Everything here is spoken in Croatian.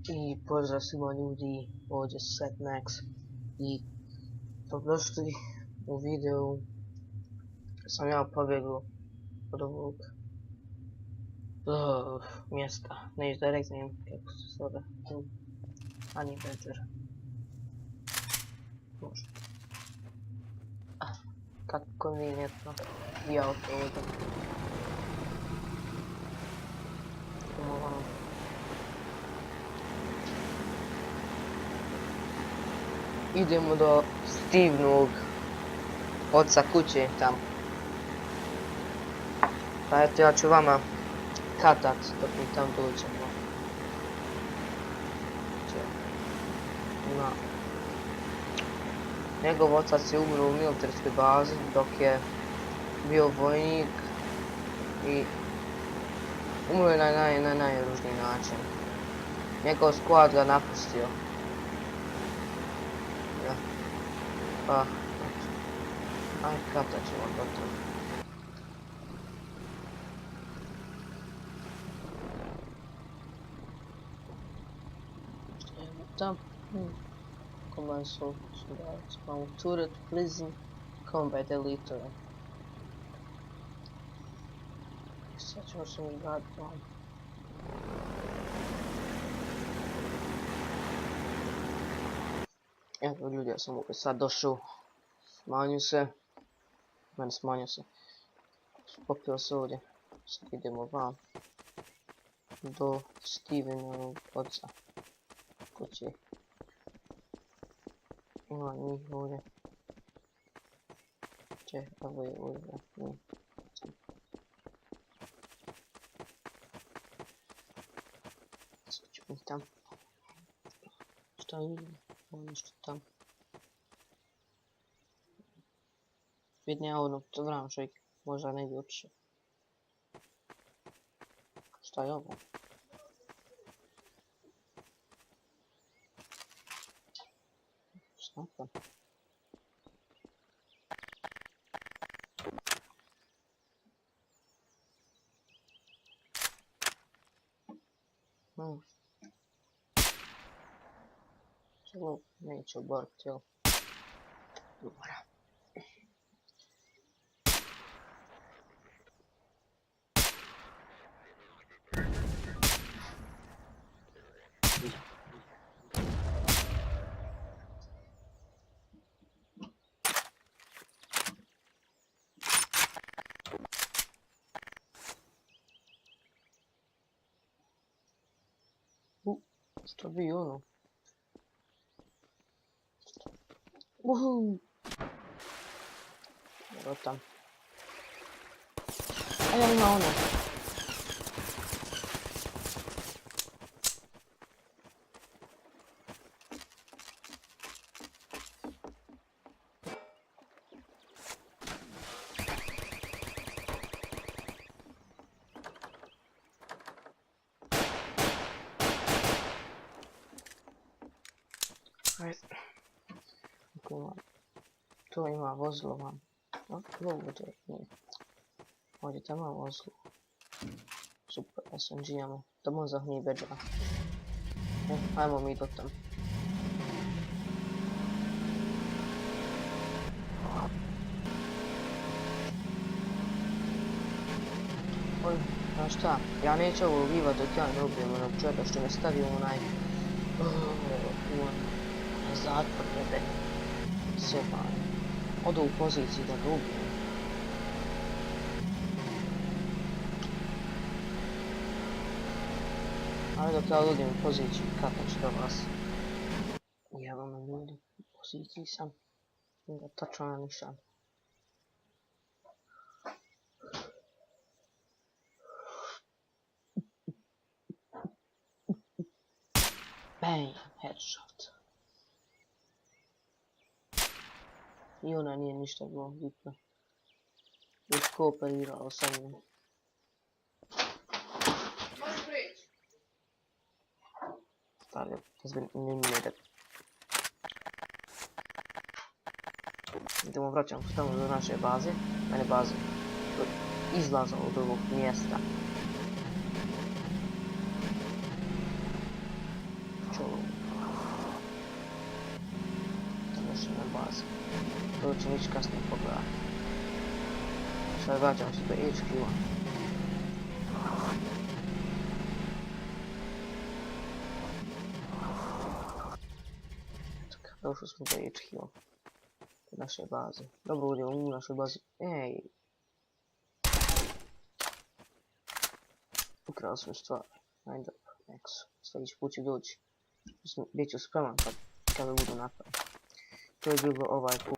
I pozdrav svima ljudi, ovdje Setmax i dobrodošli u videu sam ja pobjegao od ovog mjesta, neću da reknem kako se zove, Honey Badger. Može. Kako konvenijetno, i auto ovdje. Idemo do Stevenog oca kuće tamo. Pa eto, ja ću vama katat dok mi tam dođemo. Njegov otac je umro u militerskoj bazi dok je bio vojnik i umro je na najružniji način. Njegov squad ga napustio. Pa, ajde katat ćemo gotovo. Što je tam? Command soldates, found turret, prison, combat elite. Sad ćemo se mi gledati vam. Evo ljudi, ja sam opet sad došao. Smanju se. Mene smanju se. Popio se ovdje. Sad idemo vam. Do Stevenovog oca. Kuće. Ima njih ovdje. Evo je ovdje. Sad ćemo tam. Šta je? Nešto tam. Vidim ja ono, to vram čovjek, možda ne bi otišao. Šta je ovo? Snapa. Čelo neće oboriti, jel? Mora. Što bi ono? Evo tam. A ja ima ono. To ima vozilo vam. Ovdje nije. Ovdje tamo vozilo. Super, SMG-amo. Tamo za Honey Badgera. Ajmo mi do tam. Oj, znaš šta? Ja neću ovo ubivat dok ja ne ubijem onog čovjeka što me stavio onaj... zatvor jebe. Sve manje. Odu u poziciju da ga ubijem. Ali dok ja odim u poziciju katam što vas. Evo me ljudi, u poziciji sam. Onda tačno na nišan. Bang, headshot. I ona nije ništa bilo bitno. Već kooperirao sa njim. Stavio, ne da... Idemo, vraćamo se tamo do naše baze. Mene baze. Izlaza od ovog mjesta. ćemo ići kasnije pogledati. Sad vraćamo se do HQ-a. Došli smo do HQ-a. Naše baze. Dobro, budemo u našoj bazi. Ej! Ukrao sam stvari. Ajde, next. Sljedeći put ću doći. Bit ću spreman kad budu napraviti. To je bilo ovaj put.